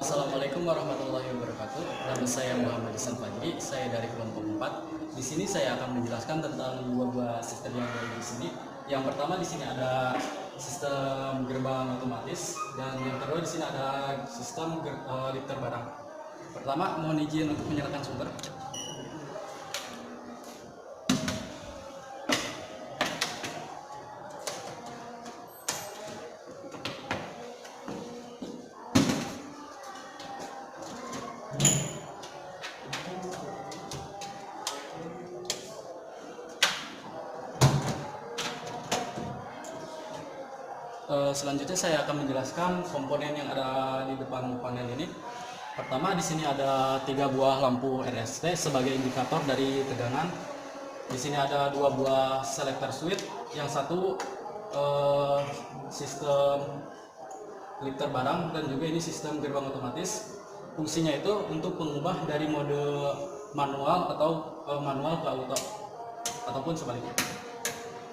Assalamualaikum warahmatullahi wabarakatuh. Nama saya Muhammad Isan Fajri, saya dari kelompok 4. Di sini saya akan menjelaskan tentang dua buah sistem yang ada di sini. Yang pertama di sini ada sistem gerbang otomatis dan yang kedua di sini ada sistem lifter barang. Pertama, mohon izin untuk menyalakan sumber. Selanjutnya saya akan menjelaskan komponen yang ada di depan panel ini. Pertama, di sini ada 3 buah lampu RST sebagai indikator dari tegangan. Di sini ada 2 buah selector switch, yang satu sistem lifter barang dan juga ini sistem gerbang otomatis. Fungsinya itu untuk mengubah dari mode manual atau manual ke auto ataupun sebaliknya.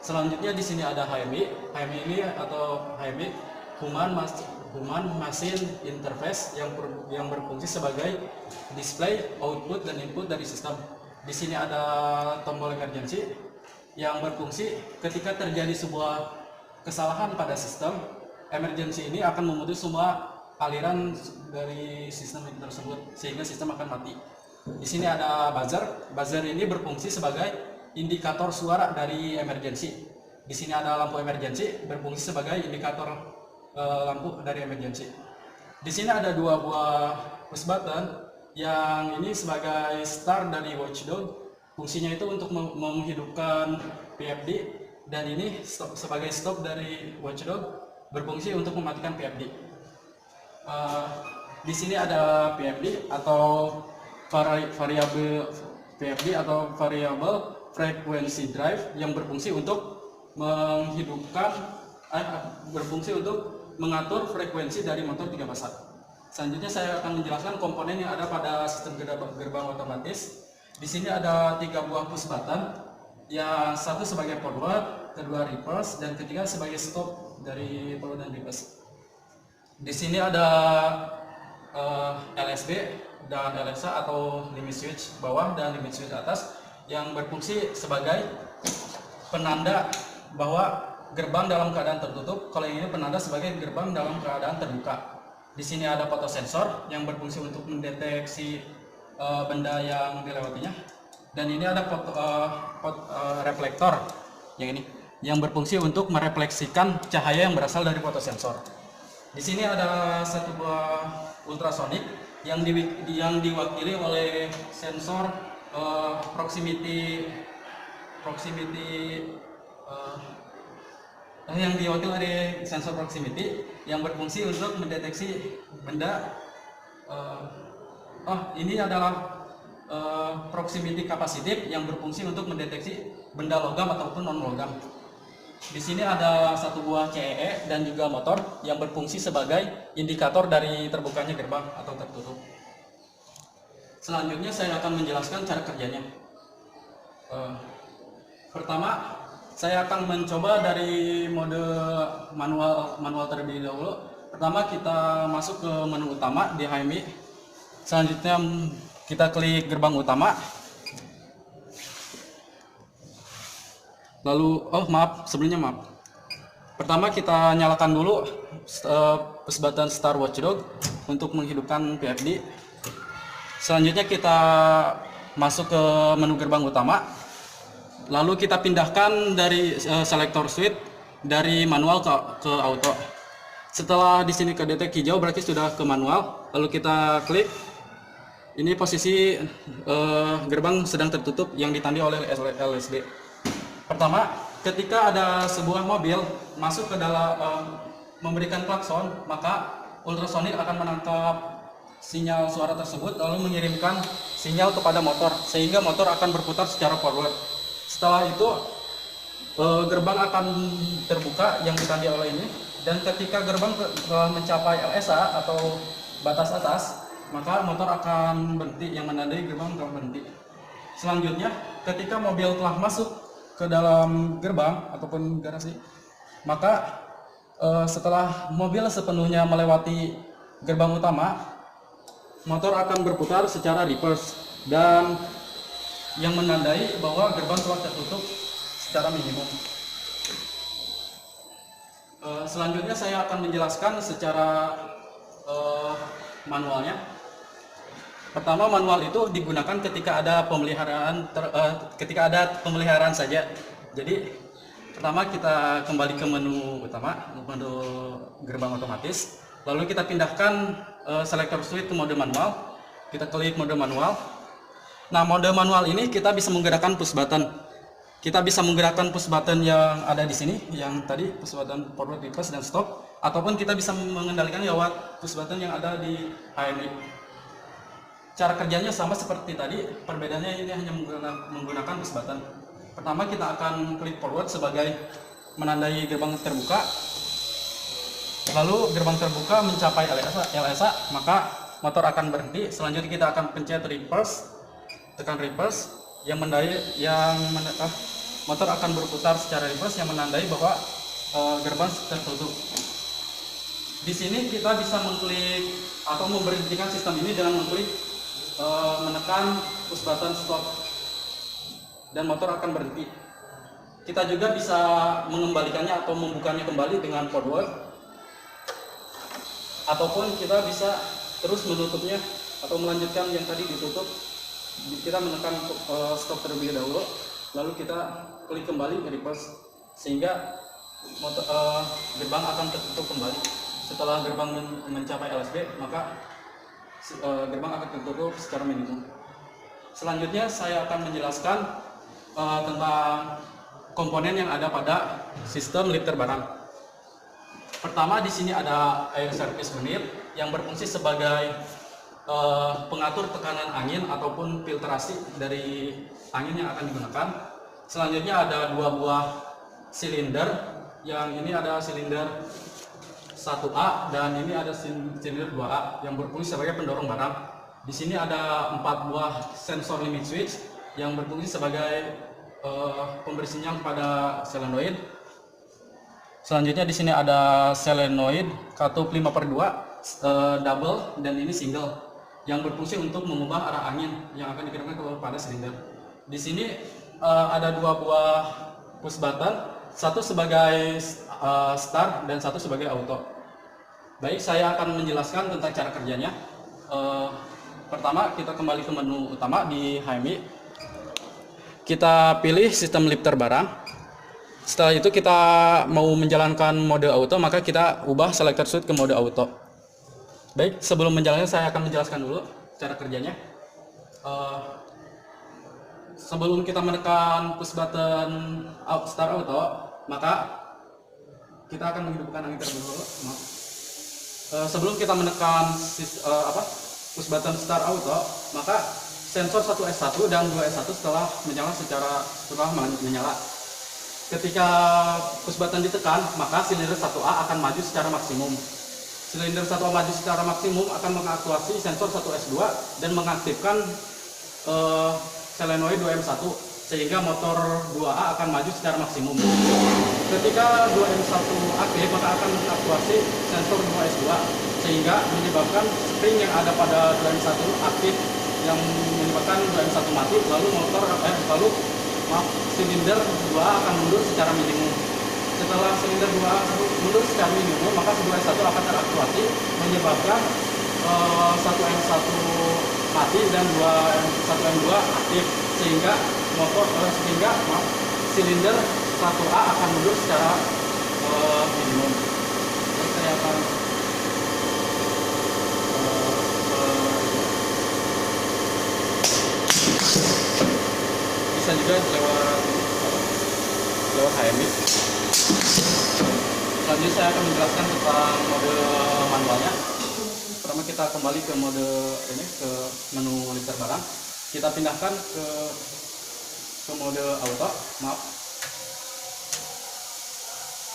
Selanjutnya di sini ada HMI. HMI ini atau HMI Human Machine Interface yang berfungsi sebagai display output dan input dari sistem. Di sini ada tombol emergency yang berfungsi ketika terjadi sebuah kesalahan pada sistem. Emergency ini akan memutus semua aliran dari sistem tersebut sehingga sistem akan mati. Di sini ada buzzer. Buzzer ini berfungsi sebagai indikator suara dari emergency. Di sini ada lampu emergency berfungsi sebagai indikator lampu dari emergency. Di sini ada 2 buah push button yang ini sebagai start dari watchdog. Fungsinya itu untuk menghidupkan PFD dan ini sebagai stop dari watchdog berfungsi untuk mematikan PFD. Di sini ada PFD atau variable PFD atau variable frequency drive yang berfungsi untuk mengatur frekuensi dari motor 3 pasang. Selanjutnya saya akan menjelaskan komponen yang ada pada sistem gerbang otomatis. Di sini ada 3 buah push button, yang satu sebagai forward, kedua reverse, dan ketiga sebagai stop dari forward dan reverse. Di sini ada LSB dan LSA atau limit switch bawah dan limit switch atas yang berfungsi sebagai penanda bahwa gerbang dalam keadaan tertutup. Kalau ini penanda sebagai gerbang dalam keadaan terbuka. Di sini ada fotosensor yang berfungsi untuk mendeteksi benda yang dilewatinya. Dan ini ada reflektor yang ini yang berfungsi untuk merefleksikan cahaya yang berasal dari fotosensor. Di sini ada 1 buah ultrasonik yang diwakili oleh sensor proximity yang diwakili oleh sensor proximity yang berfungsi untuk mendeteksi benda. Ini adalah proximity capacitive yang berfungsi untuk mendeteksi benda logam ataupun non logam. Di sini ada 1 buah CEE dan juga motor yang berfungsi sebagai indikator dari terbukanya gerbang atau tertutup. Selanjutnya saya akan menjelaskan cara kerjanya. Pertama, saya akan mencoba dari mode manual terlebih dahulu. Pertama kita masuk ke menu utama di HMI. Selanjutnya kita klik gerbang utama. Lalu, sebelumnya maaf. Pertama kita nyalakan dulu push button start watchdog untuk menghidupkan PFD. Selanjutnya kita masuk ke menu gerbang utama. Lalu kita pindahkan dari selector switch dari manual ke auto. Setelah di sini kedetek hijau berarti sudah ke manual. Lalu kita klik. Ini posisi gerbang sedang tertutup yang ditandai oleh LSD. Pertama, ketika ada sebuah mobil masuk ke dalam memberikan klakson, maka ultrasonik akan menangkap sinyal suara tersebut lalu mengirimkan sinyal kepada motor sehingga motor akan berputar secara forward. Setelah itu gerbang akan terbuka yang ditandai oleh ini, dan ketika gerbang telah mencapai LSA atau batas atas, maka motor akan berhenti yang menandai gerbang telah berhenti. Selanjutnya, ketika mobil telah masuk ke dalam gerbang ataupun garasi, maka setelah mobil sepenuhnya melewati gerbang utama, motor akan berputar secara reverse dan yang menandai bahwa gerbang telah tertutup secara minimum. Selanjutnya saya akan menjelaskan secara manualnya. Pertama, manual itu digunakan ketika ada pemeliharaan saja. Jadi pertama kita kembali ke menu utama, menu gerbang otomatis. Lalu kita pindahkan selector switch ke mode manual. Kita klik mode manual. Nah, mode manual ini kita bisa menggerakkan push button. Kita bisa menggerakkan push button yang ada di sini, yang tadi push button forward, reverse, dan stop. Ataupun kita bisa mengendalikan lewat push button yang ada di HMI. Cara kerjanya sama seperti tadi, perbedaannya ini hanya menggunakan push button. Pertama kita akan klik forward sebagai menandai gerbang terbuka. Lalu gerbang terbuka mencapai LSA, maka motor akan berhenti. Selanjutnya kita akan pencet reverse, tekan reverse, motor akan berputar secara reverse yang menandai bahwa gerbang tertutup. Di sini kita bisa mengklik atau memberhentikan sistem ini dengan mengklik menekan push button stop dan motor akan berhenti. Kita juga bisa mengembalikannya atau membukanya kembali dengan forward, ataupun kita bisa terus menutupnya atau melanjutkan yang tadi ditutup. Kita menekan stop terlebih dahulu, lalu kita klik kembali ke reverse sehingga gerbang akan tertutup kembali. Setelah gerbang mencapai LSB, maka gerbang akan tertutup secara minimum. Selanjutnya saya akan menjelaskan tentang komponen yang ada pada sistem lifter barang. Pertama, di sini ada air service unit yang berfungsi sebagai pengatur tekanan angin ataupun filtrasi dari angin yang akan digunakan. Selanjutnya ada dua buah silinder, yang ini ada silinder 1A dan ini ada silinder 2A yang berfungsi sebagai pendorong barang. Di sini ada 4 buah sensor limit switch yang berfungsi sebagai pemberi sinyal pada solenoid. Selanjutnya di sini ada solenoid katup 5/2 double dan ini single yang berfungsi untuk mengubah arah angin yang akan dikirimkan kepada silinder. Di sini ada 2 buah push button, satu sebagai start dan satu sebagai auto. Baik, saya akan menjelaskan tentang cara kerjanya. Pertama, kita kembali ke menu utama di HMI. Kita pilih sistem lifter barang. Setelah itu kita mau menjalankan mode auto, maka kita ubah selector switch ke mode auto. Baik, sebelum menjalankan saya akan menjelaskan dulu cara kerjanya. Sebelum kita menekan push button start auto, maka kita akan menghidupkan angin terlebih dahulu. Sebelum kita menekan push button start auto, maka sensor 1S1 dan 2S1 setelah menyala. Ketika push button ditekan, maka silinder 1A akan maju secara maksimum. Silinder 1A maju secara maksimum akan mengaktifasi sensor 1S2 dan mengaktifkan solenoid 2M1 sehingga motor 2A akan maju secara maksimum. Ketika 2M1 aktif, maka akan mengaktifasi sensor 2S2 sehingga menyebabkan spring yang ada pada 2M1 aktif yang menyebabkan 2M1 mati, lalu silinder 2A akan mundur secara minimum. Setelah silinder 2A mundur secara minimum, maka 2M1 akan teraktivasi menyebabkan 1M1 mati dan 1M2 aktif sehingga silinder 1A akan mundur secara minimum. Jadi saya akan bisa juga lewat HMI. Selanjutnya saya akan menjelaskan tentang mode manualnya. Pertama kita kembali ke mode ini, ke menu lifter barang. Kita pindahkan ke mode auto.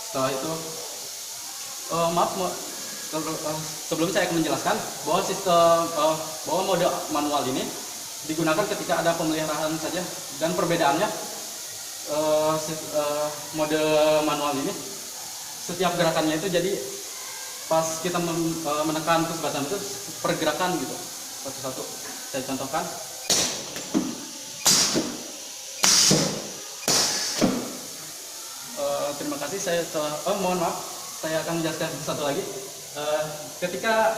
Setelah itu sebelum saya akan menjelaskan bahwa bahwa mode manual ini digunakan ketika ada pemeliharaan saja, dan perbedaannya mode manual ini setiap gerakannya itu, jadi pas kita menekan push button itu pergerakan gitu. satu-satu saya contohkan. Terima kasih, saya telah, mohon maaf, saya akan menjelaskan satu lagi. Ketika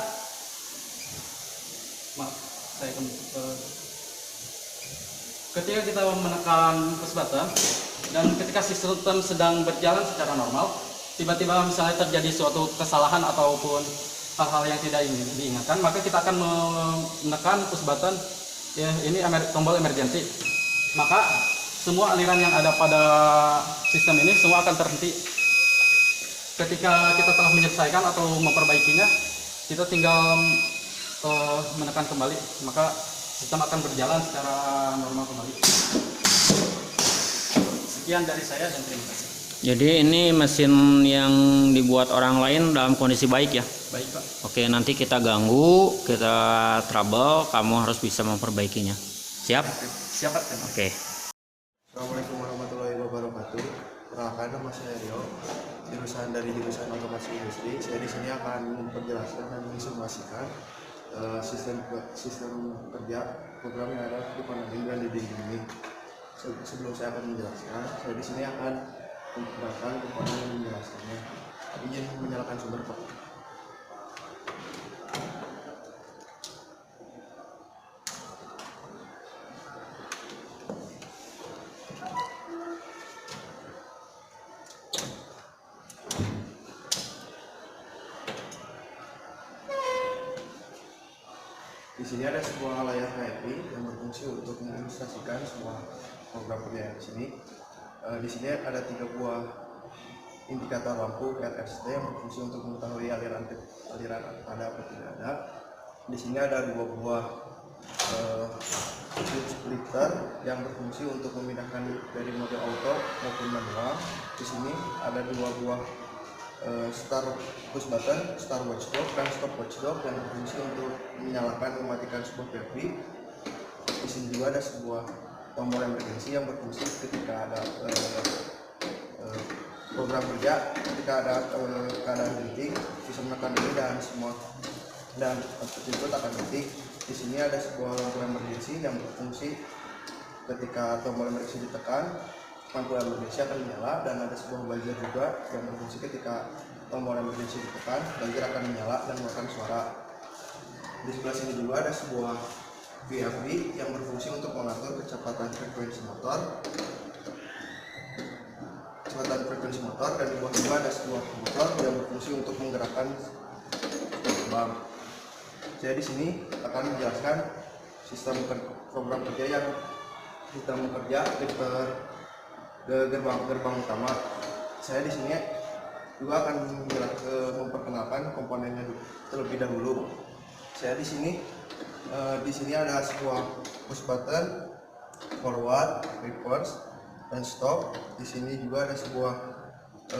kita menekan push button dan ketika sistem sedang berjalan secara normal, tiba-tiba misalnya terjadi suatu kesalahan ataupun hal-hal yang tidak diingatkan, maka kita akan menekan push button ya, ini tombol emergency. Maka semua aliran yang ada pada sistem ini semua akan terhenti. Ketika kita telah menyelesaikan atau memperbaikinya, kita tinggal menekan kembali, maka sistem akan berjalan secara normal kembali. Sekian dari saya dan terima kasih. Jadi ini mesin yang dibuat orang lain dalam kondisi baik ya? Baik, Pak. Oke, nanti kita ganggu, kita trouble, kamu harus bisa memperbaikinya. Siap? Siap, Pak. Oke. Assalamualaikum warahmatullahi wabarakatuh. Perkenalkan, nama saya Rio, jurusan otomasi industri. Saya di sini akan memperjelaskan dan mensimulasikan sistem kerja program yang ada di panel dan di ini. Sebelum saya akan menjelaskan, saya di sini akan memperkenalkan kepada yang menjelaskannya. Izin menyalakan sumber, Pak. Di sini ada sebuah layar HMI yang berfungsi untuk mengilustrasikan sebuah program kerja di sini. Di sini ada 3 buah indikator lampu RST yang berfungsi untuk mengetahui aliran ada atau tidak ada. Di sini ada 2 buah switch splitter yang berfungsi untuk memindahkan dari mode auto maupun manual. Di sini ada 2 buah start push button, start watchdog, dan stop watchdog yang berfungsi untuk menyalakan mematikan sebuah PV. Di sini juga ada sebuah tombol emergency yang berfungsi ketika ada program kerja, ketika ada keadaan genting, bisa menekan ini dan tersebut akan genting. Di sini ada sebuah lampu emergency yang berfungsi ketika tombol emergency ditekan, lampu emergency akan menyala, dan ada sebuah buzzer juga yang berfungsi ketika tombol emergency ditekan, buzzer akan menyala dan mengeluarkan suara. Di sebelah sini juga ada sebuah VFD yang berfungsi untuk mengatur kecepatan frekuensi motor, dan di bawah juga ada sebuah motor yang berfungsi untuk menggerakkan gerbang. Saya di sini akan menjelaskan sistem program kerja yang kita bekerja ke gerbang utama. Saya di sini juga akan memperkenalkan komponennya terlebih dahulu. Saya di sini ada sebuah push button, forward, reverse, dan stop. Di sini juga ada sebuah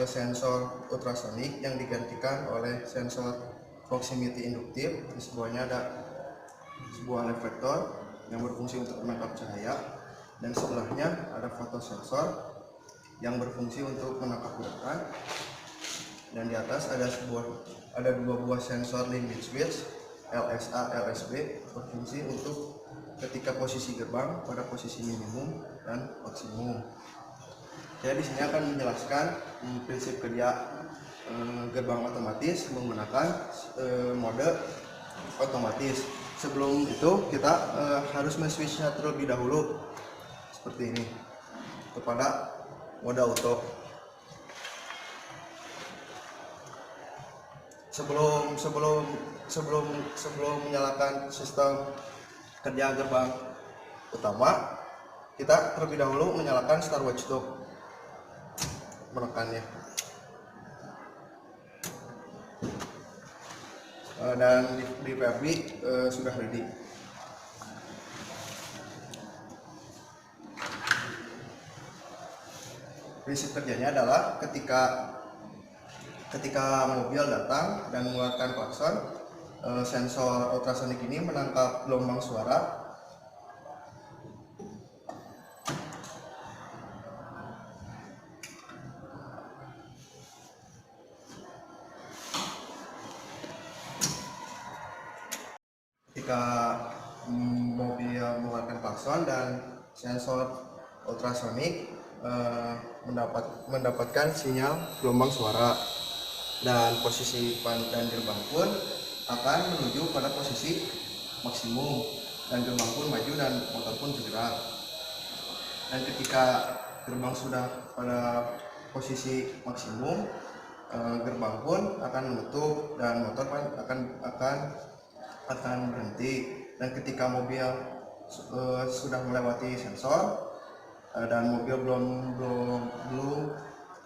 sensor ultrasonik yang digantikan oleh sensor proximity induktif. Di sebelahnya ada sebuah reflektor yang berfungsi untuk menangkap cahaya, dan sebelahnya ada fotosensor yang berfungsi untuk menangkap gerakan, dan di atas ada 2 buah sensor limit switch LSA LSB berfungsi untuk ketika posisi gerbang pada posisi minimum dan maksimum. Saya di sini akan menjelaskan prinsip kerja gerbang otomatis menggunakan mode otomatis. Sebelum itu kita harus men-switchnya terlebih dahulu seperti ini kepada mode auto. Sebelum menyalakan sistem kerja gerbang utama, kita terlebih dahulu menyalakan start watchdog, menekannya, dan di PFB sudah ready. Prinsip kerjanya adalah ketika mobil datang dan mengeluarkan klakson, sensor ultrasonik ini menangkap gelombang suara ketika mobil mengeluarkan klakson dan sensor ultrasonik mendapatkan sinyal gelombang suara, dan posisi ban dan gerbang pun akan menuju pada posisi maksimum, dan gerbang pun maju dan motor pun bergerak. Dan ketika gerbang sudah pada posisi maksimum, gerbang pun akan menutup dan motor akan berhenti. Dan ketika mobil sudah melewati sensor dan mobil belum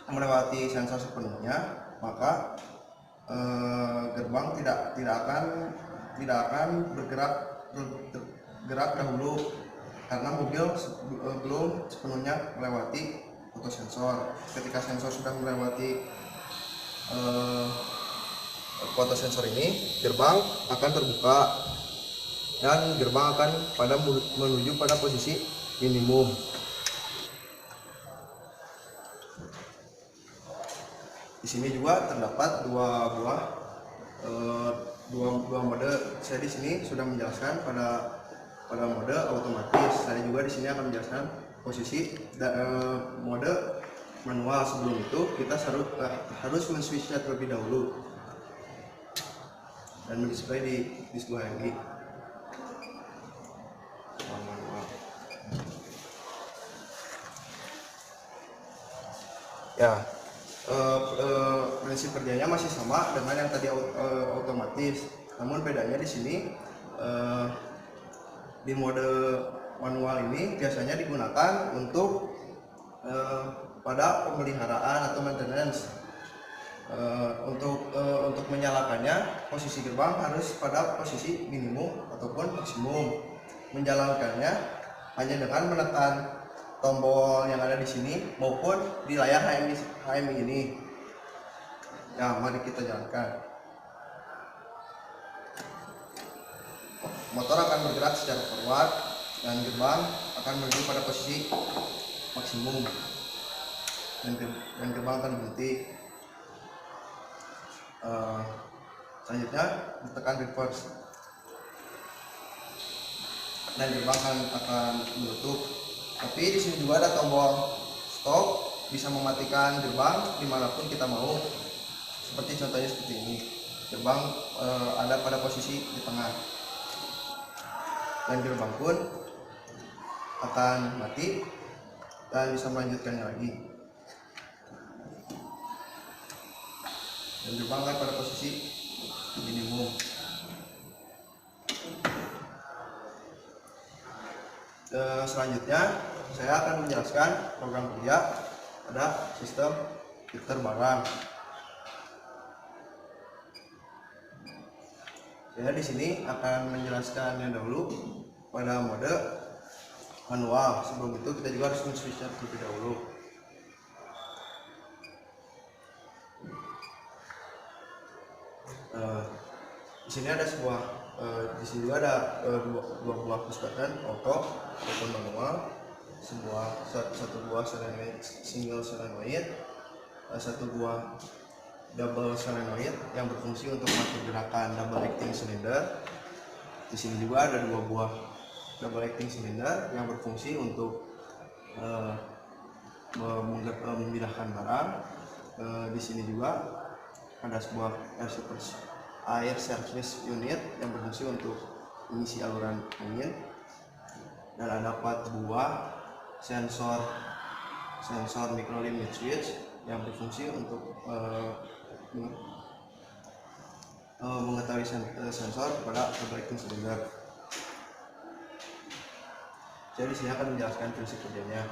melewati sensor sepenuhnya, maka gerbang tidak akan bergerak dahulu, karena mobil belum sepenuhnya melewati fotosensor. Ketika sensor sudah melewati fotosensor ini, gerbang akan terbuka dan gerbang akan menuju pada posisi minimum. Di sini juga terdapat dua mode. Saya di sini sudah menjelaskan pada mode otomatis. Saya juga di sini akan menjelaskan posisi mode manual. Sebelum itu kita harus men-switchnya terlebih dahulu dan mendisplay di display lagi. Ya, prinsip kerjanya masih sama dengan yang tadi otomatis, namun bedanya di sini di mode manual ini biasanya digunakan untuk pada pemeliharaan atau maintenance. Untuk menyalakannya, posisi gerbang harus pada posisi minimum ataupun maksimum. Menjalankannya hanya dengan menekan tombol yang ada di sini maupun di layar HMI ini. Nah, mari kita jalankan. Motor akan bergerak secara forward dan gerbang akan menuju pada posisi maksimum, dan gerbang akan berhenti. Selanjutnya ditekan reverse dan gerbang akan menutup. Tapi di sini juga ada tombol stop, bisa mematikan gerbang dimanapun kita mau. Seperti contohnya seperti ini, gerbang ada pada posisi di tengah, dan gerbang pun akan mati dan bisa melanjutkannya lagi. Dan gerbang akan pada posisi minimum. Selanjutnya saya akan menjelaskan program kerja pada sistem filter barang. Saya di sini akan menjelaskannya dahulu pada mode manual. Sebelum itu kita juga harus men-switch terlebih dahulu. Di sini ada di sini juga ada dua buah push button auto ataupun manual, satu buah solenoid single solenoid, satu buah double solenoid yang berfungsi untuk mengatur gerakan double acting cylinder. Di sini juga ada dua buah double acting cylinder yang berfungsi untuk memindahkan barang. Di sini juga ada sebuah air service unit yang berfungsi untuk mengisi aluran angin, dan ada 4 buah sensor micro limit switch yang berfungsi untuk mengetahui sensor pada double acting cylinder. Jadi di sini akan menjelaskan prinsip kerjanya.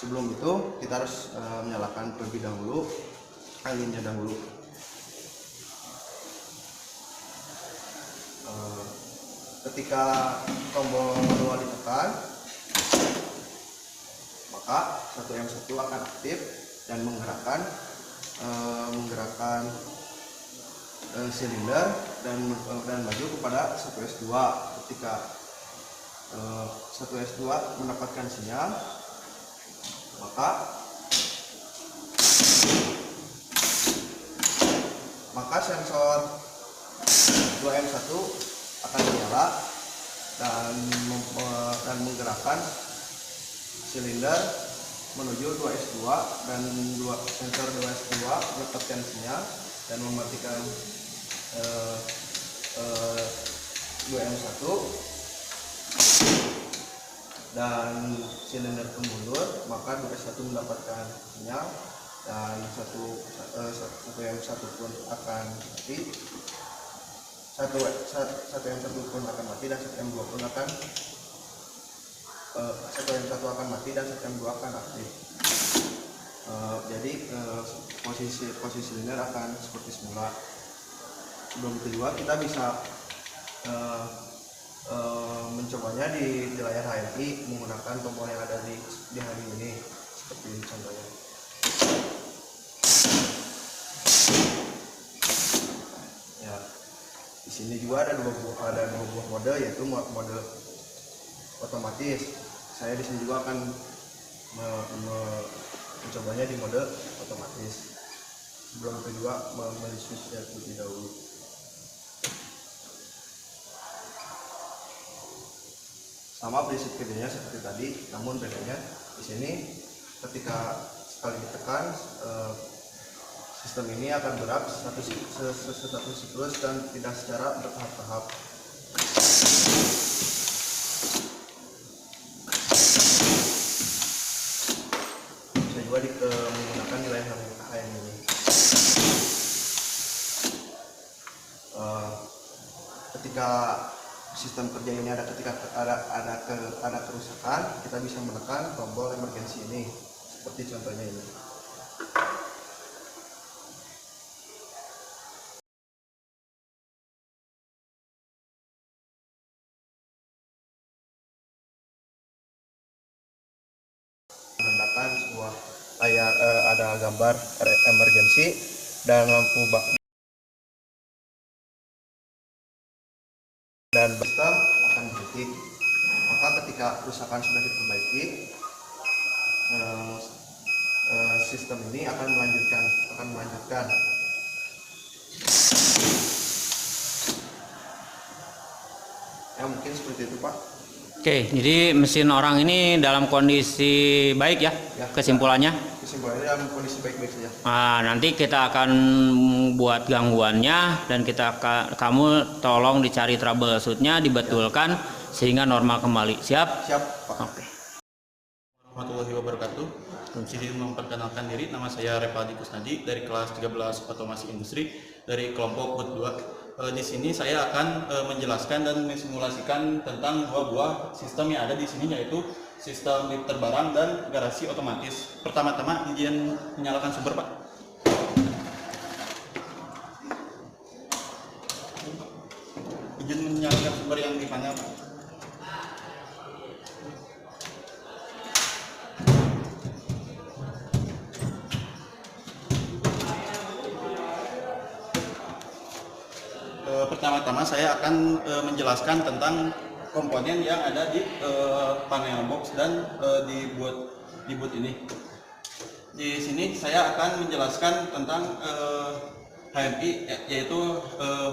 Sebelum itu kita harus menyalakan terlebih dahulu anginnya dahulu. Ketika tombol manual ditekan, maka 1M1 akan aktif dan menggerakkan silinder dan maju kepada 1S2. Ketika 1S2 mendapatkan sinyal, maka sensor 2M1 akan menyala dan menggerakkan silinder menuju 2S2 dan sensor 2S2 mendapatkan sinyal dan mematikan 2M1 dan silinder pun mundur, maka 2S1 mendapatkan sinyal dan 1M1 pun akan mati. 1M1 pun akan mati dan 1M2 pun akan 1M1 akan mati dan 1M2 akan aktif. Jadi posisi silinder akan seperti semula. Sebelum kedua kita bisa mencobanya di layar HMI menggunakan tombol yang ada di HMI ini seperti ini contohnya. Ya, di sini juga ada dua buah mode, yaitu mode otomatis. Saya di sini juga akan mencobanya di mode otomatis. Sebelum kedua switch-nya terlebih dahulu. Sama prinsip kerjanya seperti tadi, namun bedanya di sini ketika sekali ditekan sistem ini akan gerak satu siklus dan tidak secara bertahap-tahap. Bisa juga menggunakan nilai HM ini. Ketika sistem kerja ini ketika ada kerusakan, kita bisa menekan tombol emergensi ini seperti contohnya ini. Menandakan sebuah layar ada gambar emergensi dan lampu dan sistem akan berhenti. Maka ketika kerusakan sudah diperbaiki, sistem ini akan melanjutkan. Ya mungkin seperti itu Pak. Oke, jadi mesin orang ini dalam kondisi baik ya, kesimpulannya? Kesimpulannya dalam kondisi baik-baik saja. Nah, nanti kita akan buat gangguannya dan kamu tolong dicari troubleshootnya, dibetulkan sehingga normal kembali. Siap? Siap Pak. Oke. Warahmatullahi wabarakatuh. Izin memperkenalkan diri, nama saya Revaldi Kusnadi dari kelas 13 Otomasi Industri dari kelompok BUT 2. Di sini saya akan menjelaskan dan mensimulasikan tentang dua buah sistem yang ada di sini, yaitu sistem lifter barang dan garasi otomatis. Pertama-tama izin menyalakan sumber, Pak. Izin menyalakan sumber yang di panel, Pak. Pertama-tama saya akan menjelaskan tentang komponen yang ada di panel box dan di boot ini. Di sini saya akan menjelaskan tentang HMI, yaitu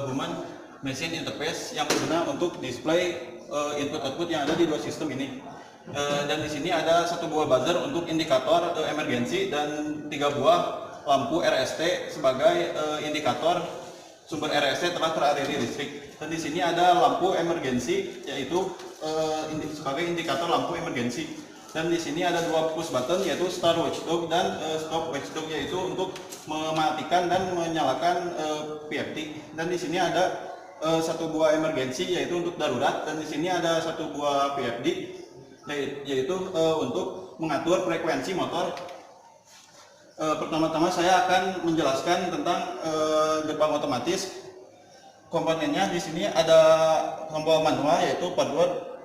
Human Machine Interface, yang berguna untuk display input-output yang ada di dua sistem ini. Dan di sini ada satu buah buzzer untuk indikator emergensi dan 3 buah lampu RST sebagai indikator sumber RST telah teraliri listrik. Dan di sini ada lampu emergensi, yaitu sebagai indikator lampu emergensi. Dan di sini ada 2 push button, yaitu start watchdog dan stop watchdog, yaitu untuk mematikan dan menyalakan PFT. Dan di sini ada 1 buah emergensi, yaitu untuk darurat. Dan di sini ada 1 buah PFD, yaitu untuk mengatur frekuensi motor. Pertama-tama saya akan menjelaskan tentang gerbang otomatis. Komponennya di sini ada tombol manual, yaitu forward,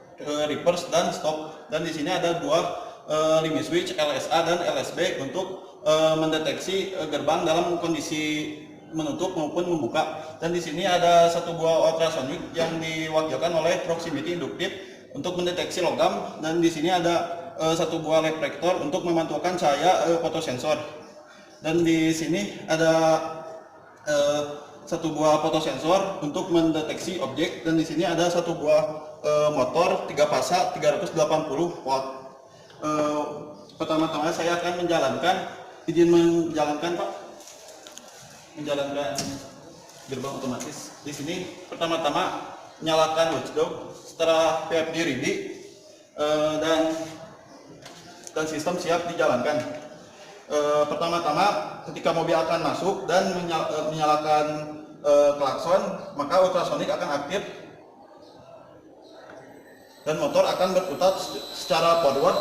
reverse, dan stop. Dan di sini ada 2 limit switch LSA dan LSB untuk mendeteksi gerbang dalam kondisi menutup maupun membuka. Dan di sini ada 1 buah ultrasonic yang diwakilkan oleh proximity induktif untuk mendeteksi logam. Dan di sini ada 1 buah reflektor untuk memantulkan cahaya fotosensor. Dan di sini ada satu buah fotosensor untuk mendeteksi objek, dan di sini ada satu buah motor 3 fasa 380 watt. Pertama-tama saya akan izin menjalankan Pak, menjalankan gerbang otomatis. Di sini pertama-tama nyalakan watchdog, setelah VFD ready dan sistem siap dijalankan. Pertama-tama ketika mobil akan masuk dan menyalakan klakson, maka ultrasonik akan aktif dan motor akan berputar secara forward,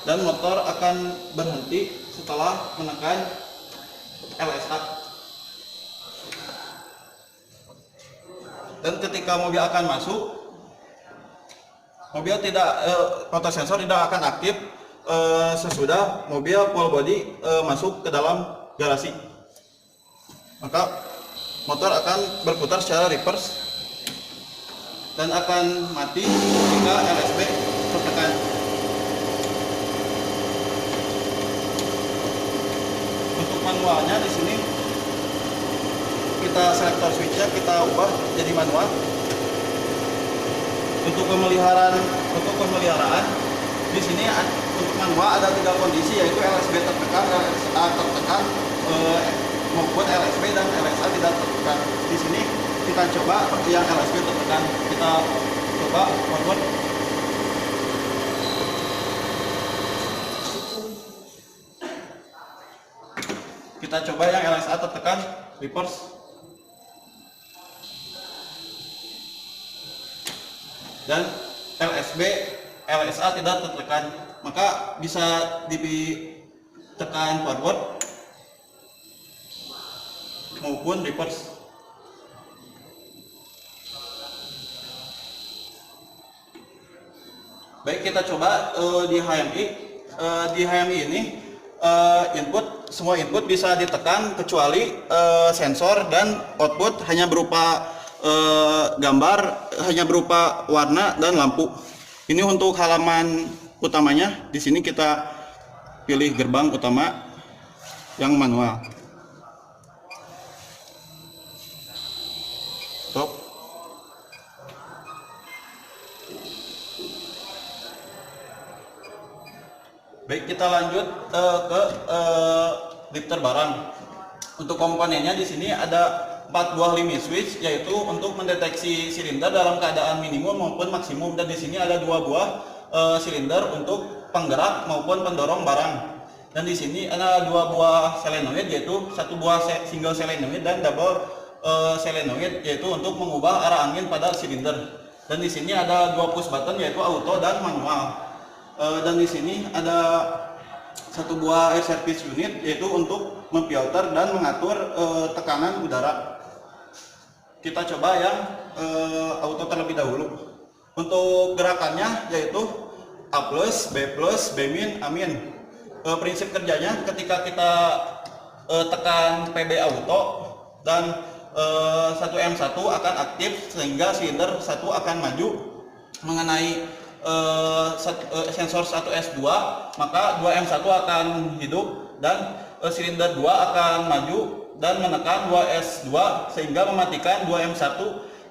dan motor akan berhenti setelah menekan LSA. Dan ketika mobil akan masuk, fotosensor tidak akan aktif sesudah mobil full body masuk ke dalam garasi. Maka motor akan berputar secara reverse dan akan mati jika LSB tertekan. Untuk manualnya di sini kita selektor switchnya kita ubah jadi manual. Untuk pemeliharaan di sini untuk manual ada 3 kondisi, yaitu LSB tertekan, LSA tertekan, maupun LSB dan LSA tidak tertekan. Di sini kita coba yang LSB tertekan. Kita coba forward. Kita coba yang LSA tertekan, reverse. Dan LSA tidak tertekan, maka bisa ditekan forward maupun reverse. Baik, kita coba di HMI. Di HMI ini semua input bisa ditekan kecuali sensor, dan output hanya berupa gambar, hanya berupa warna dan lampu. Ini untuk halaman utamanya. Di sini kita pilih gerbang utama yang manual. Stop. Baik, kita lanjut ke lifter barang. Untuk komponennya di sini ada 4 buah limit switch, yaitu untuk mendeteksi silinder dalam keadaan minimum maupun maksimum, dan di sini ada 2 buah silinder untuk penggerak maupun pendorong barang. Dan di sini ada 2 buah solenoid, yaitu 1 buah single solenoid dan double solenoid, yaitu untuk mengubah arah angin pada silinder. Dan di sini ada 2 push button, yaitu auto dan manual. Dan di sini ada 1 buah air service unit, yaitu untuk memfilter dan mengatur tekanan udara. Kita coba yang auto terlebih dahulu. Untuk gerakannya yaitu A+, B+, B-, A-. Prinsip kerjanya ketika kita tekan PB auto dan 1M1 akan aktif, sehingga silinder 1 akan maju mengenai sensor 1S2, maka 2M1 akan hidup dan silinder 2 akan maju dan menekan 2S2 sehingga mematikan 2M1,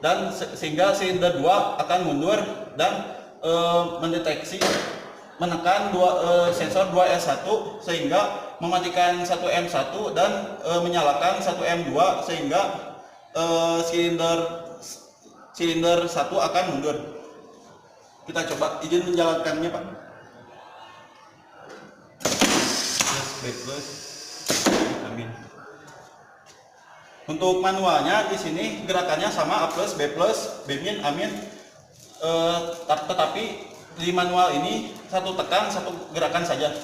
dan sehingga silinder 2 akan mundur dan mendeteksi menekan sensor 2S1 sehingga mematikan 1M1 dan menyalakan 1M2 sehingga silinder 1 akan mundur. Kita coba, izin menjalankannya Pak. Amin. Untuk manualnya di sini gerakannya sama, A+, B+, B-, A-. Tetapi di manual ini 1 tekan 1 gerakan saja.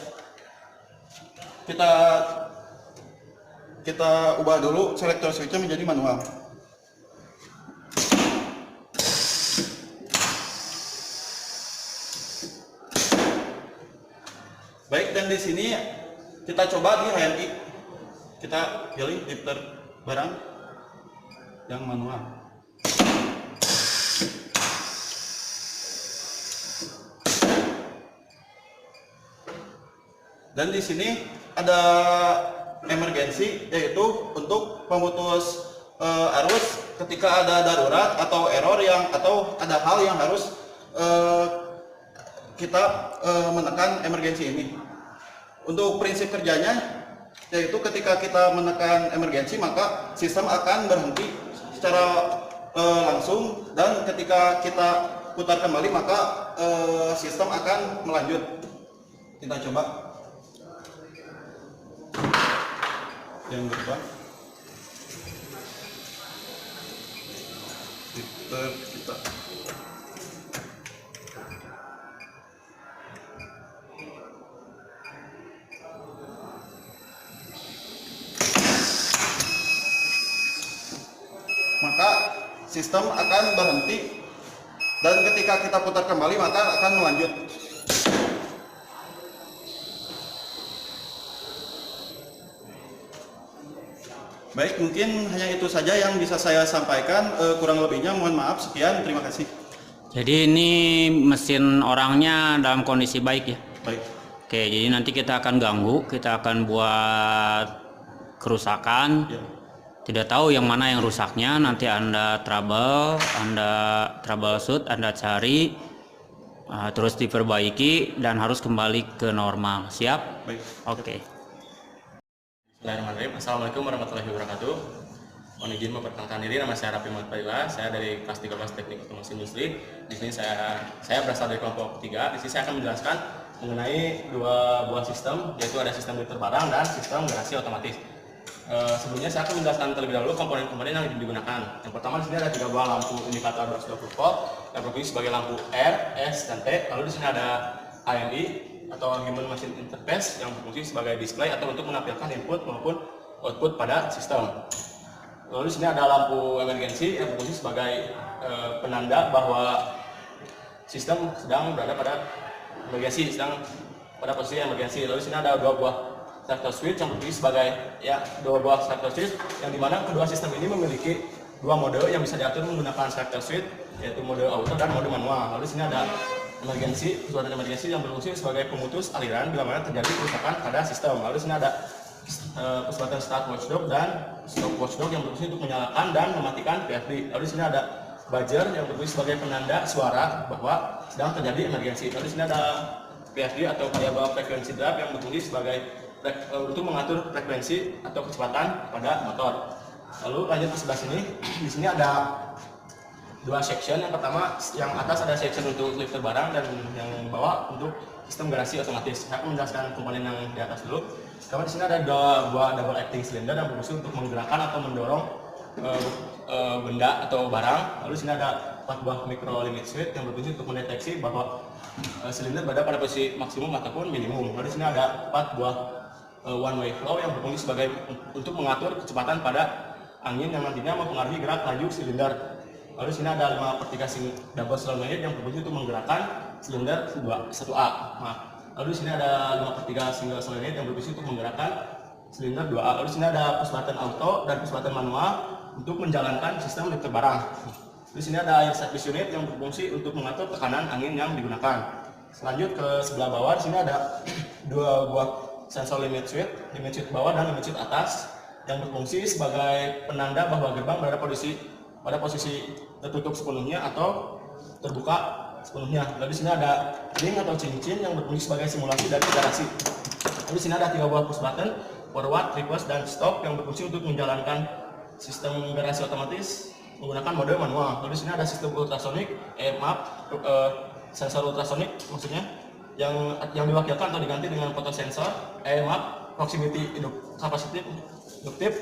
Kita ubah dulu selektor switchnya menjadi manual. Baik, dan di sini kita coba di HMI. Kita pilih lifter barang yang manual. Dan di sini ada emergensi, yaitu untuk pemutus arus ketika ada darurat atau error atau ada hal yang harus kita menekan emergensi ini. Untuk prinsip kerjanya, yaitu ketika kita menekan emergensi maka sistem akan berhenti secara langsung, dan ketika kita putar kembali maka sistem akan melanjut. Kita coba yang depan. Kita maka sistem akan berhenti, dan ketika kita putar kembali maka akan melanjut. Baik, mungkin hanya itu saja yang bisa saya sampaikan. Kurang lebihnya mohon maaf. Sekian, terima kasih. Jadi ini mesin orangnya dalam kondisi baik ya? Baik. Oke, jadi nanti kita akan ganggu, kita akan buat kerusakan. Ya. Tidak tahu yang mana yang rusaknya, nanti Anda troubleshoot, Anda cari, terus diperbaiki dan harus kembali ke normal. Siap? Baik. Oke. Bismillahirrahmanirrahim. Assalamualaikum warahmatullahi wabarakatuh. Mohon izin memperkenalkan diri, nama saya Raffi Muhammad Fadila. Saya dari kelas 13 Teknik Otomasi Industri. Di sini saya berasal dari kelompok 3. Di sini saya akan menjelaskan mengenai dua buah sistem, yaitu ada sistem lifter barang dan sistem garasi otomatis. Sebelumnya saya akan menjelaskan terlebih dahulu komponen-komponen yang digunakan. Yang pertama di sini ada 3 buah lampu indikator 220 volt yang berfungsi sebagai lampu R, S, dan T. Lalu di sini ada AMI atau Human Machine Interface yang berfungsi sebagai display atau untuk menampilkan input maupun output pada sistem. Lalu di sini ada lampu emergency yang berfungsi sebagai penanda bahwa sistem sedang berada pada emergency, sedang pada posisi emergency. Lalu di sini ada 2 buah starter switch yang berfungsi sebagai 2 buah starter switch, yang dimana kedua sistem ini memiliki 2 mode yang bisa diatur menggunakan starter switch, yaitu mode auto dan mode manual. Lalu di sini ada keseluruhan emergency yang berfungsi sebagai pemutus aliran bila mana terjadi kerusakan pada sistem. Lalu di sini ada push button start watchdog dan stop watchdog yang berfungsi untuk menyalakan dan mematikan PFD. Lalu di sini ada buzzer yang berfungsi sebagai penanda suara bahwa sedang terjadi emergency. Lalu di sini ada PFD atau variable frequency drop yang berfungsi sebagai untuk mengatur frekuensi atau kecepatan pada motor. Lalu lanjut ke sebelah sini, di sini ada 2 section. Yang pertama, yang atas ada section untuk lifter barang dan yang bawah untuk sistem garasi otomatis. Saya akan menjelaskan komponen yang di atas dulu. Kemudian di sini ada 2 buah double acting cylinder yang berfungsi untuk menggerakkan atau mendorong benda atau barang. Lalu di sini ada 4 buah micro limit switch yang berfungsi untuk mendeteksi bahwa silinder berada pada posisi maksimum ataupun minimum. Lalu di sini ada 4 buah one way flow yang berfungsi sebagai untuk mengatur kecepatan pada angin yang nantinya mempengaruhi gerak laju silinder. Lalu di sini ada 5/3 double solenoid yang berfungsi untuk menggerakkan silinder 1A. Lalu di sini ada 5/3 single solenoid yang berfungsi untuk menggerakkan silinder 2A. Lalu di sini ada push button auto dan push button manual untuk menjalankan sistem lifter barang. Di sini ada air service unit yang berfungsi untuk mengatur tekanan angin yang digunakan. Selanjut ke sebelah bawah, di sini ada 2 buah sensor limit switch bawah dan limit switch atas yang berfungsi sebagai penanda bahwa gerbang berada pada posisi tertutup sepenuhnya atau terbuka sepenuhnya. Lalu di sini ada ring atau cincin yang berfungsi sebagai simulasi dari garasi. Lalu di sini ada 3 buah push button, forward, reverse, dan stop yang berfungsi untuk menjalankan sistem garasi otomatis menggunakan mode manual. Lalu di sini ada sistem ultrasonic, sensor ultrasonic maksudnya yang diwakilkan atau diganti dengan fotosensor, proximity capacitive induktif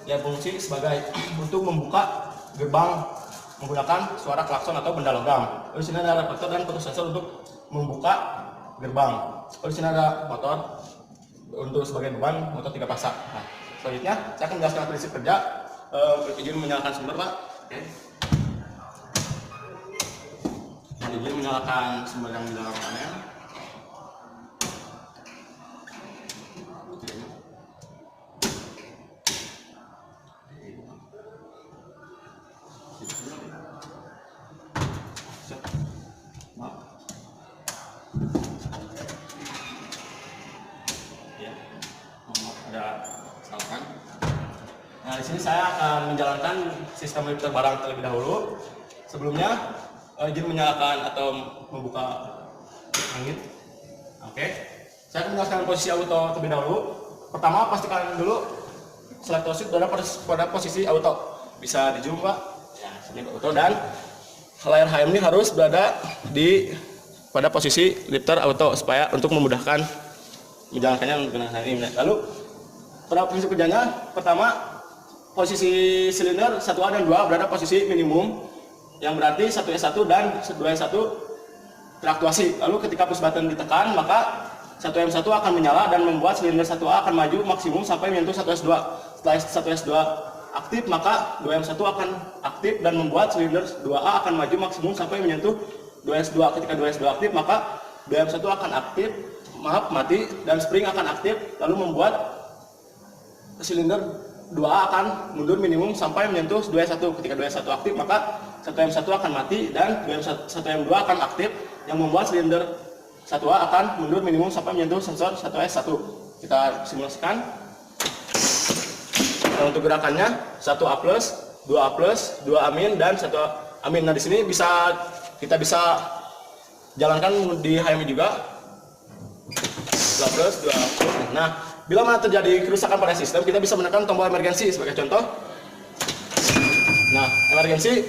yang berfungsi sebagai untuk membuka gerbang menggunakan suara klakson atau benda logam. Lalu di sini ada reflektor dan fotosensor untuk membuka gerbang. Lalu di sini ada motor untuk sebagai beban motor 3 pasang. Nah, selanjutnya saya akan menjelaskan prinsip kerja. Izin menyalakan sumber, Pak. Oke. Izin menyalakan sumber yang di dalam panel. sini saya akan menjalankan sistem lifter barang terlebih dahulu. Sebelumnya izin menyalakan atau membuka angin. Oke. Saya akan menjelaskan posisi auto terlebih dahulu. Pertama, pastikan dulu selector switch berada pada posisi auto. Bisa di zoom, Pak. Ya, sini auto, dan layar HMI harus berada pada posisi lifter auto supaya untuk memudahkan menjalankannya menggunakan ini. Lalu pada prinsip kerjanya, pertama posisi silinder 1A dan 2A berada posisi minimum, yang berarti 1S1 dan 2S1 teraktuasi. Lalu ketika push button ditekan, maka 1M1 akan menyala dan membuat silinder 1A akan maju maksimum sampai menyentuh 1S2. Setelah 1S2 aktif, maka 2M1 akan aktif dan membuat silinder 2A akan maju maksimum sampai menyentuh 2S2. Ketika 2S2 aktif, maka 2M1 akan aktif, mati, dan spring akan aktif, lalu membuat silinder 2A akan mundur minimum sampai menyentuh 2S1. Ketika 2S1 aktif, maka 1M1 akan mati dan 1M2 akan aktif, yang membuat silinder 1A akan mundur minimum sampai menyentuh sensor 1S1. Kita simulasikan. Nah, untuk gerakannya 1A+, 2A+, 2A-, dan 1A-. Nah, di sini kita bisa jalankan di HMI juga. 2A+, 2A+. Nah, bila mana terjadi kerusakan pada sistem, kita bisa menekan tombol emergensi sebagai contoh. Nah, emergensi,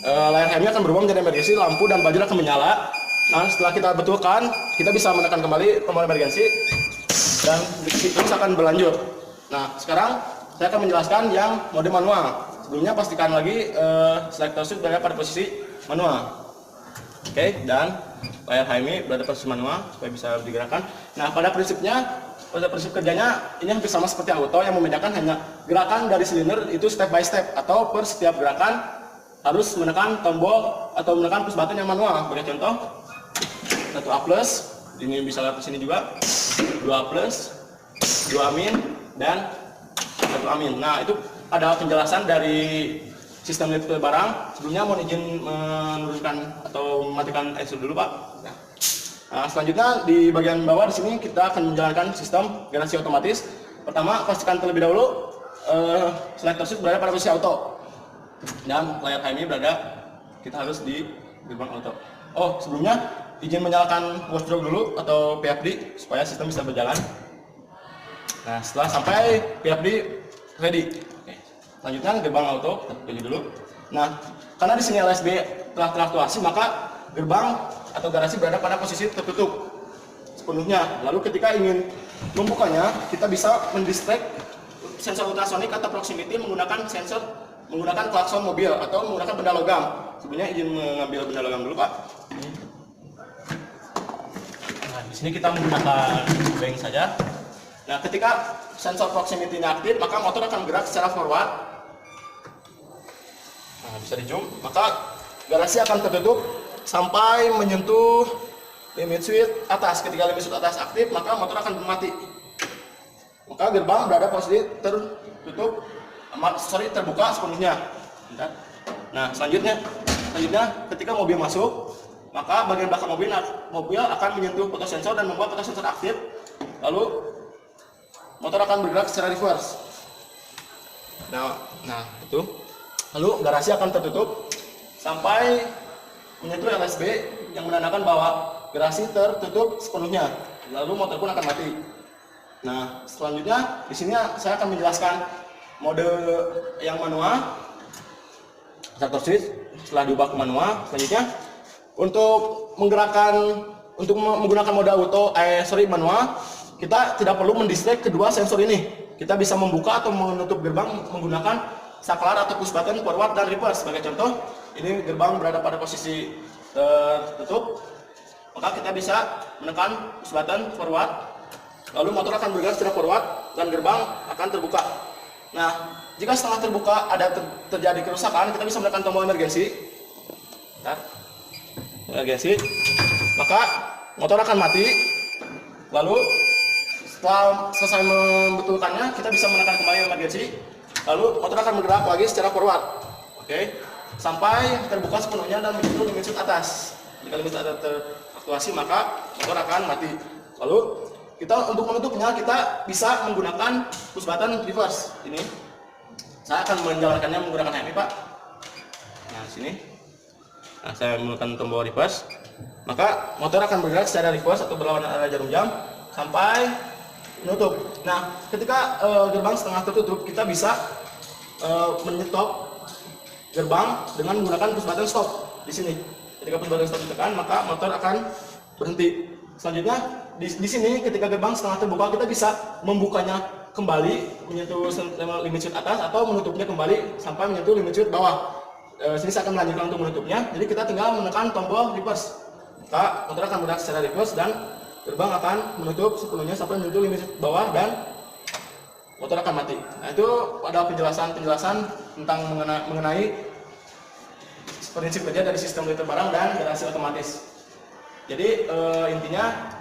layar HMI akan berubah menjadi emergensi, lampu dan buzzer akan menyala. Nah, setelah kita betulkan, kita bisa menekan kembali tombol emergensi dan terus akan berlanjut. Nah, sekarang saya akan menjelaskan yang mode manual. Sebelumnya pastikan lagi selector switch berada pada posisi manual. Oke, dan layar HMI berada pada posisi manual supaya bisa digerakkan. Nah, pada prinsip kerjanya ini hampir sama seperti auto, yang membedakan hanya gerakan dari silinder itu step by step, atau per setiap gerakan harus menekan tombol atau menekan push button yang manual. Sebagai contoh, 1A+, ini bisa lihat di sini juga, 2A+, 2A-, dan 1A-. Nah, itu ada penjelasan dari sistem lifter barang. Sebelumnya mohon izin menurunkan atau mematikan ISO dulu, Pak. Nah, selanjutnya di bagian bawah di sini kita akan menjalankan sistem garasi otomatis. Pertama, pastikan terlebih dahulu selector switch berada pada posisi auto dan layar HMI berada, kita harus di gerbang auto. Oh, sebelumnya izin menyalakan watchdog dulu atau PFD supaya sistem bisa berjalan. Nah, setelah sampai PFD ready. Oke. Selanjutnya gerbang auto kita pilih dulu. Nah, karena di sini LSB telah teraktuasi, maka gerbang atau garasi berada pada posisi tertutup sepenuhnya. Lalu ketika ingin membukanya, kita bisa mendistract sensor ultrasonik atau proximity menggunakan klakson mobil atau menggunakan benda logam. Sebelumnya izin mengambil benda logam dulu, Pak. Nah, di sini kita menggunakan bank saja. Nah, ketika sensor proximity-nya aktif, maka motor akan bergerak secara forward. Nah, bisa di zoom. Maka garasi akan tertutup sampai menyentuh limit switch atas. Ketika limit switch atas aktif, maka motor akan mati. Maka gerbang berada posisi terbuka sepenuhnya. Nah, selanjutnya ketika mobil masuk, maka bagian belakang mobil akan menyentuh fotosensor dan membuat fotosensor aktif. Lalu motor akan bergerak secara reverse. Nah, itu. Lalu garasi akan tertutup sampai menyentuh LSB yang menandakan bahwa garasi tertutup sepenuhnya. Lalu motor pun akan mati. Nah, selanjutnya di sini saya akan menjelaskan mode yang manual. Selector switch setelah diubah ke manual. Selanjutnya untuk menggunakan mode manual, kita tidak perlu mendistract kedua sensor ini. Kita bisa membuka atau menutup gerbang menggunakan saklar atau push button forward dan reverse. Sebagai contoh, ini gerbang berada pada posisi tertutup, maka kita bisa menekan push button forward, lalu motor akan bergerak secara forward dan gerbang akan terbuka. Nah, jika setelah terbuka ada terjadi kerusakan, kita bisa menekan tombol emergensi. Maka motor akan mati. Lalu setelah selesai membetulkannya, kita bisa menekan kembali emergensi. Lalu motor akan bergerak lagi secara forward. Oke. Sampai terbuka sepenuhnya dan menyentuh limit switch atas. Jika limit switch teraktuasi, maka motor akan mati. Lalu untuk menutupnya, kita bisa menggunakan push button reverse ini. Saya akan menjalankannya menggunakan HMI, Pak. Nah, sini. Nah, saya menekan tombol reverse. Maka motor akan bergerak secara reverse atau berlawanan arah jarum jam sampai menutup. Nah, ketika gerbang setengah tertutup, kita bisa menyetop gerbang dengan menggunakan push button stop di sini. Ketika push button stop ditekan, maka motor akan berhenti. Selanjutnya di sini ketika gerbang setengah terbuka, kita bisa membukanya kembali menyentuh limit switch atas atau menutupnya kembali sampai menyentuh limit switch bawah. Sini saya akan melanjutkan untuk menutupnya. Jadi kita tinggal menekan tombol reverse. Maka motor akan bergerak secara reverse dan gerbang akan menutup sepenuhnya sampai menyentuh limit switch bawah dan motor akan mati. Nah, itu ada penjelasan tentang mengenai prinsip kerja dari sistem lifter barang dan garasi otomatis. Jadi intinya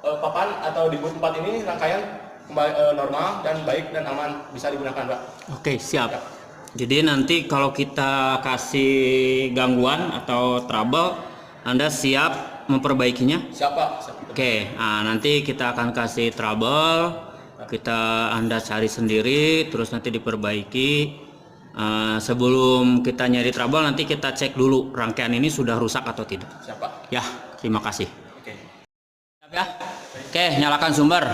papan atau di booth 4 ini rangkaian kembali normal dan baik dan aman, bisa digunakan, Pak. Oke, siap. Jadi nanti kalau kita kasih gangguan atau trouble, Anda siap memperbaikinya? Siap, Pak. Siap. Oke, nah, nanti kita akan kasih trouble, Anda cari sendiri, terus nanti diperbaiki. Sebelum kita nyari trouble, nanti kita cek dulu rangkaian ini sudah rusak atau tidak. Siap, Pak. Ya, terima kasih. Oke. Siap ya? Oke, nyalakan sumber.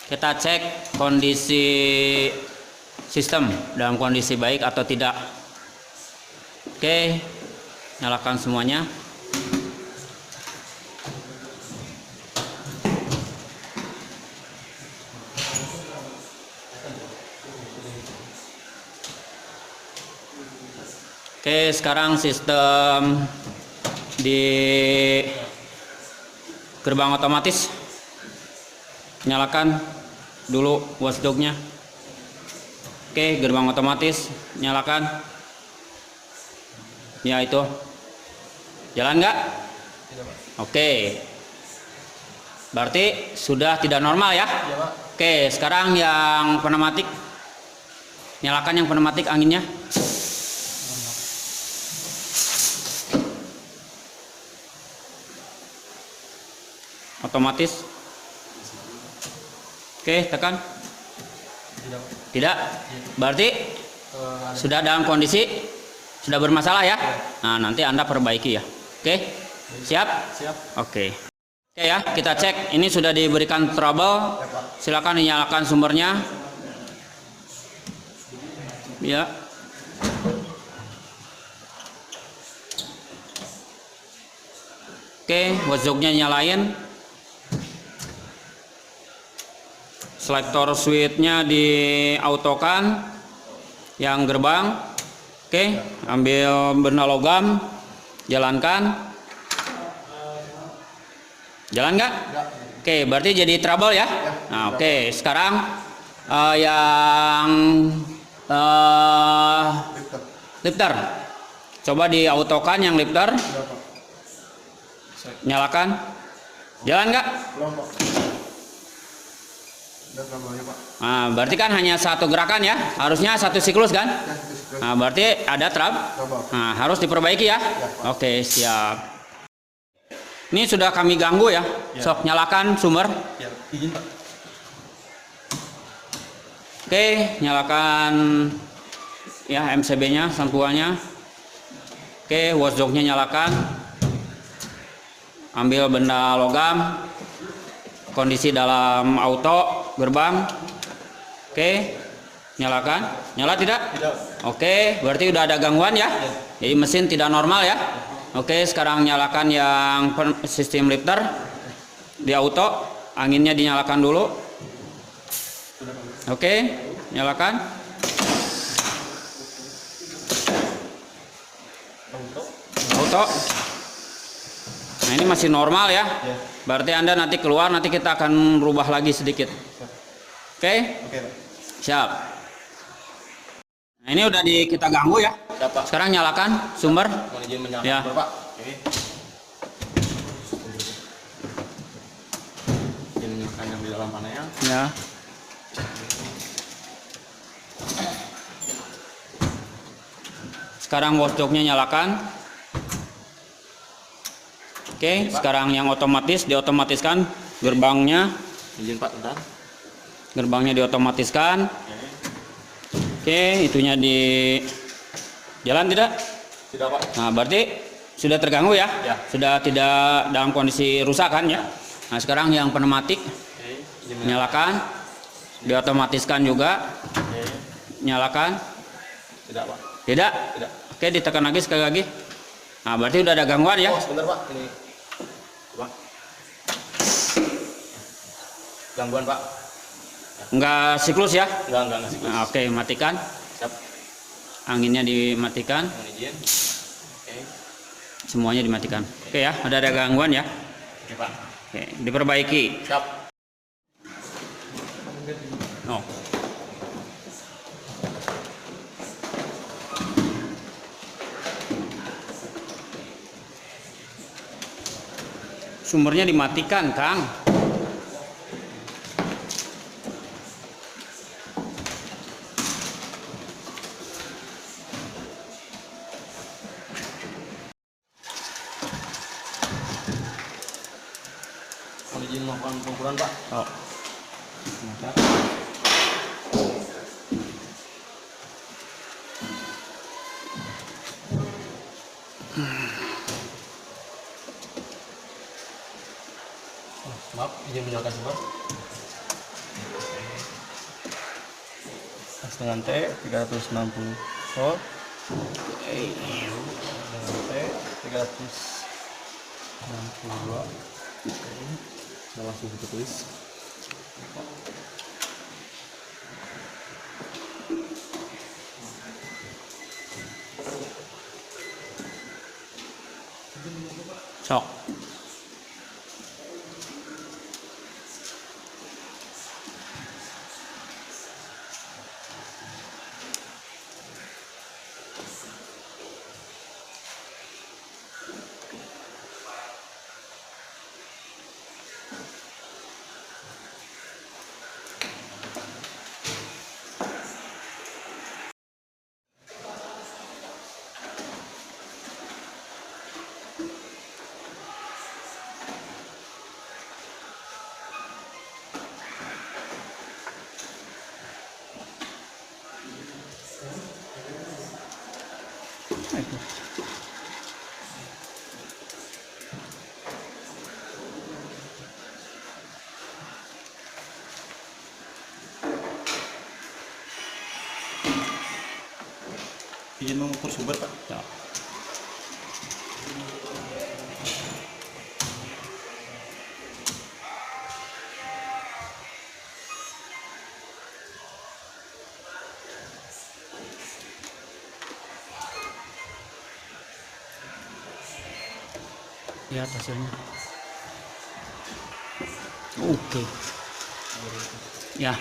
Kita cek kondisi sistem dalam kondisi baik atau tidak. Oke, nyalakan semuanya. Oke, sekarang sistem di gerbang otomatis, nyalakan dulu watchdognya. Oke, gerbang otomatis nyalakan. Ya, itu jalan nggak? Oke, berarti sudah tidak normal ya. Oke, sekarang yang pneumatik, nyalakan yang pneumatik anginnya. Otomatis. Oke, tekan. Tidak. Berarti sudah dalam kondisi sudah bermasalah ya. Nah, nanti Anda perbaiki ya. Oke. Siap? Siap. Oke. Oke ya, kita cek. Ini sudah diberikan trouble. Silakan dinyalakan sumbernya. Ya. Oke, watchdognya nyalain. Selektor switch-nya diautokan yang gerbang. Oke, ambil benda logam, jalankan. Jalan nggak? Oke, berarti jadi trouble ya. Nah, oke, sekarang yang lifter. Coba diautokan yang lifter. Nyalakan. Jalan nggak? Nah, berarti kan hanya satu gerakan ya, harusnya satu siklus kan? Nah, berarti ada trouble. Nah, harus diperbaiki ya. Oke, siap. Ini sudah kami ganggu ya. Sok nyalakan sumber. Ya, izin Pak. Oke, nyalakan ya MCB-nya, sampuannya. Oke, watchdog-nya nyalakan. Ambil benda logam. Kondisi dalam auto gerbang. Oke, nyalakan. Nyala tidak? Tidak. Oke, berarti udah ada gangguan ya. Jadi mesin tidak normal ya. Oke, sekarang nyalakan yang sistem lifter di auto. Anginnya dinyalakan dulu. Oke, nyalakan. Auto. Nah, ini masih normal ya. Berarti Anda nanti keluar, nanti kita akan rubah lagi sedikit. Oke? Oke, Pak. Siap. Nah, ini udah kita ganggu ya. Sekarang nyalakan sumber. Mohon izin menyalakan Ya. sumber, Pak. Oke. Izin menyalakan yang di dalam panel. Ya. Sekarang watchdog-nya nyalakan. Oke, sekarang yang otomatis diotomatiskan gerbangnya. Izin Pak, bentar. Gerbangnya diotomatiskan. Oke, itunya di jalan tidak? Tidak Pak. Nah, berarti sudah terganggu ya? Ya. Sudah tidak dalam kondisi rusak kan ya? Nah, sekarang yang pneumatik nyalakan, diotomatiskan juga, nyalakan. Tidak Pak. Tidak? Tidak. Oke, ditekan lagi sekali lagi. Nah, berarti udah ada gangguan ya? Oh sebentar Pak, ini Pak. Gangguan Pak. Enggak siklus ya? Enggak siklus. Nah, oke, matikan. Siap. Anginnya dimatikan, Mohon izin. Oke. semuanya dimatikan. Oke ya, udah ada gangguan ya? Oke Pak. Oke, diperbaiki. Siap. Oh. Sumbernya dimatikan, Kang. Mohon izin melakukan pengukuran Pak. Oh. Maaf, izin menyalakan sumber. Setengah T 360 volt. Setengah T 362. Nah, langsung kita tulis. Sok. Izin mengukur sumber Pak. Ya. Lihat hasilnya. Oke. Ya.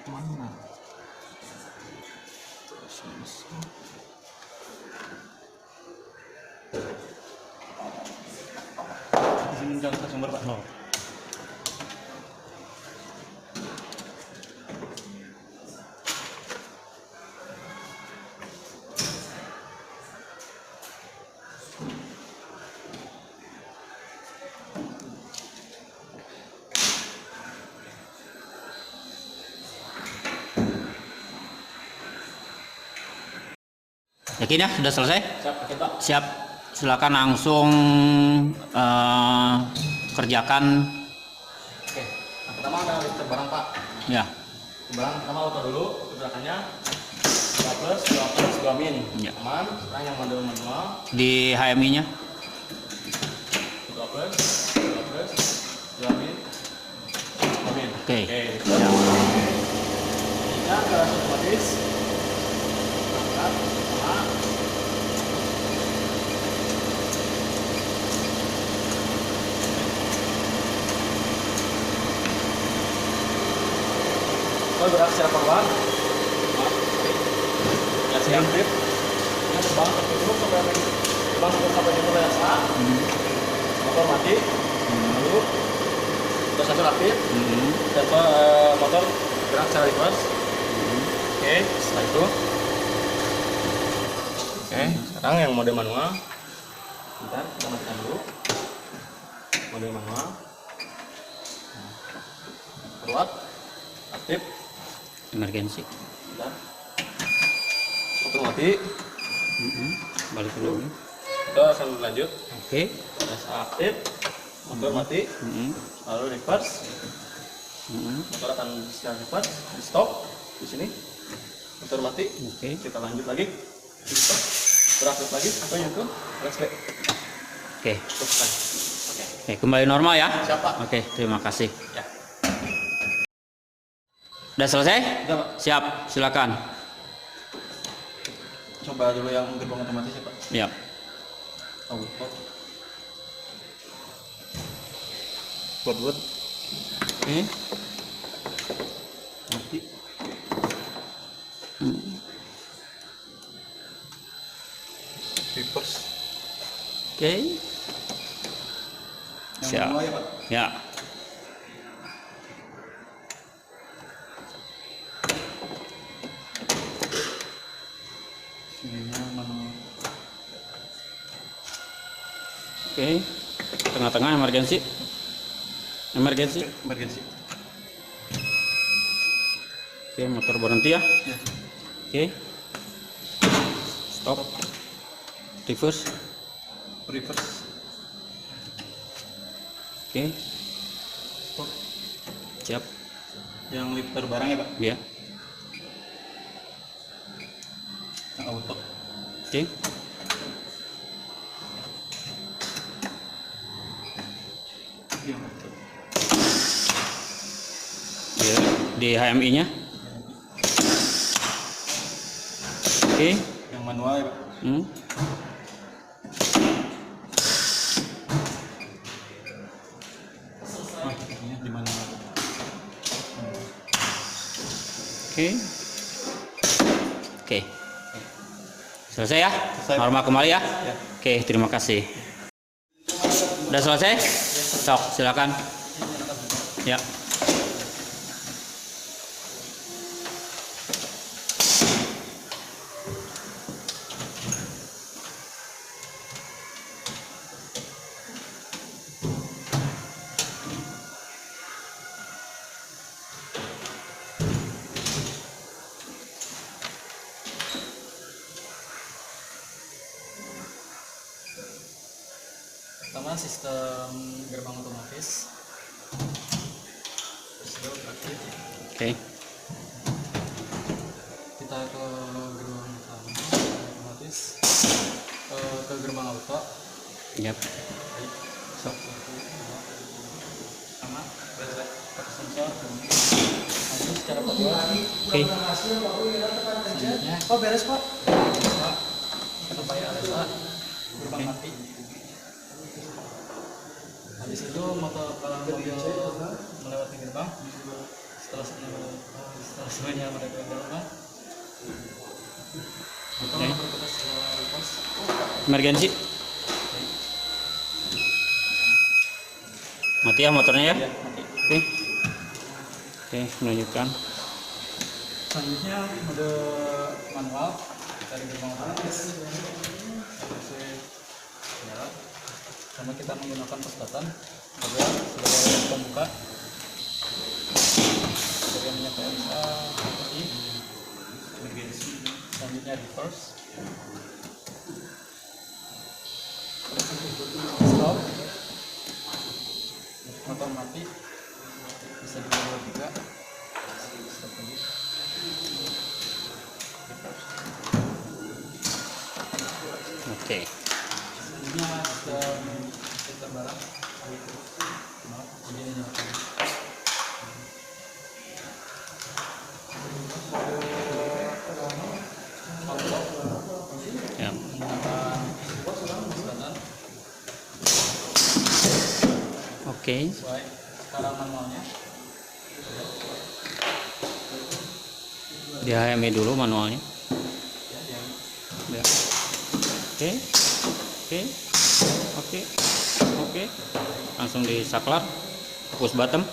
Mana? Di sini contoh sumber Pak. Yakin ya sudah selesai? Siap, oke Pak. Siap. Silakan langsung kerjakan. Oke, yang pertama ada lifter barang Pak. Ya. Barang pertama auto dulu, gerakannya 2 plus, 2 plus, 2 min. Ya. Aman, sekarang yang manual Di HMI-nya. 2 plus, 2 plus, 2 min, 2 min. Oke. Oke, Ya. ini adalah otomatis. Angkat, sama. Kalau berat secara forward, ya siap grip. Ini terbang tertutup sampai terbang sampai di mulai asa. Motor mati. Lalu motor satu aktif. Dan motor gerak secara reverse. Oke, setelah itu. Oke, sekarang yang mode manual. Bentar, kita matikan dulu. Mode manual. Forward, aktif. Emergency. Bentar. Motor mati. Balik dulu. Kita akan lanjut. Oke. Gas aktif, motor mati, lalu reverse. Motor akan secara reverse, di stop di sini. Motor mati. Oke. Kita lanjut lagi. Di stop. Beraktif lagi atau yang ke flashback. Oke. Teruskan. Oke. Oke, kembali normal ya. Siap, Pak. Oke, terima kasih. Ya. Udah selesai? Udah, Pak. Siap, silakan. Coba dulu yang gerbang otomatis ya Pak. Ya. Auto. Forward. Oke. Mati. Reverse. Oke. Yang Siap. manual ya Pak. Ya. Sininya manual. Oke. Tengah-tengah emergency. Emergency. Emergency. Oke, motor berhenti ya. Ya. Oke. Stop. Reverse. Reverse. Oke. Stop. Siap. Yang lifter barang ya Pak. Ya. Yang auto. Oke. Yang auto. Ya, di HMI-nya. Oke. Yang manual ya Pak. Ini di manual. Oke. Oke. Selesai ya? Selesai. Normal kembali ya? Ya. Oke, terima kasih. Udah selesai? Sok, silakan. Ya. Pertama sistem gerbang otomatis. Sudah beraktif. Oke. Kita ke gerbang utama otomatis. Ke gerbang auto. Yap. Baik. Sok. Sama. Pakai sensor. Maju secara forward. Oke. Selanjutnya. Oh beres Pak. Beres Pak. Sampai ada gerbang mati. Habis itu mobil melewati gerbang setelah semuanya mereka jalan, atau Oke. bertugas lepas. Emergensi. Mati ya motornya ya. Ya, mati. Oke. Oke, menunjukkan. Selanjutnya mode manual dari gerbang otomatis. Nyala. Karena kita menggunakan push button agar sebagai pembuka. Bagian menyalakan I. Selanjutnya reverse. Stop. Motor mati. Bisa dibawa juga. Stop lagi. Oke. Ini sistem barang. Maaf, ini nyalakan. Ya. Menggunakan push button. Oke. Sesuai sekarang manualnya. Di HMI dulu manualnya. Ya. Oke. Oke. Oke. Oke. Langsung disaklar. Push button.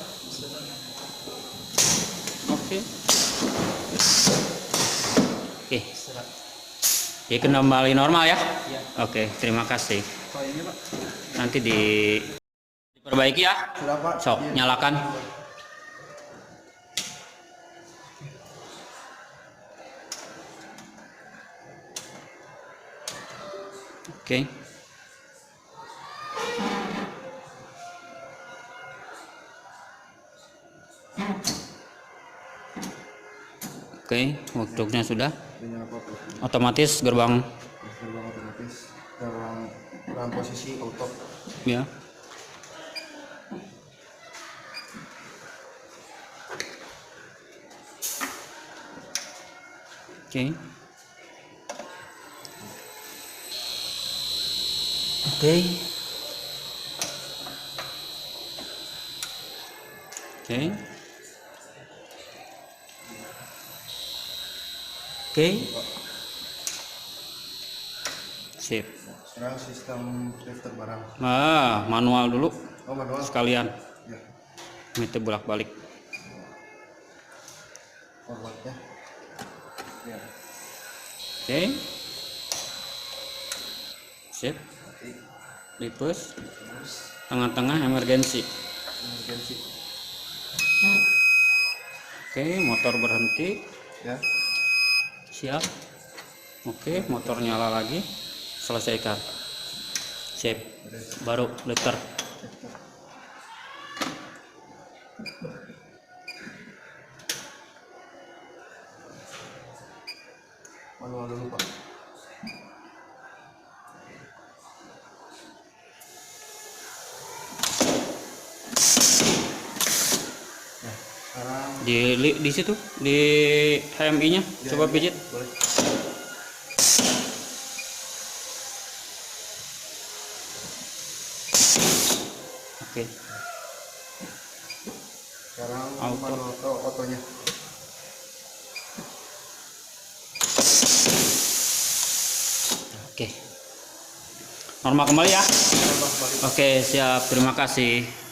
Oke. Oke. Ya, kembali normal ya. Ya. Oke, terima kasih. Poinnya Pak. Nanti diperbaiki ya. Sudah Pak. Sok, Iya. nyalakan. Oke. Oke, waktunya sudah. Dengan apa Pak? Otomatis gerbang Gerbang otomatis dalam posisi auto. ya. Oke. Oke. Oke. Oke. Sip. Sekarang sistem lifter barang. Nah, manual dulu Oh, manual. sekalian. Ya. Itu bolak-balik. Forwardnya. Ya. Oke. Sip. Dipus. Tengah-tengah emergensi. Emergency. Oke, motor berhenti. Ya. Siap. Oke, motor nyala lagi. Selesaikan. Sip. Baru lifter. Manual dulu Pak. Nah, sekarang Di situ di HMI-nya coba pijit. boleh. Oke. Sekarang Auto. manual otonya. Oke. Normal kembali ya. Tambah balik. Oke, siap. Terima kasih.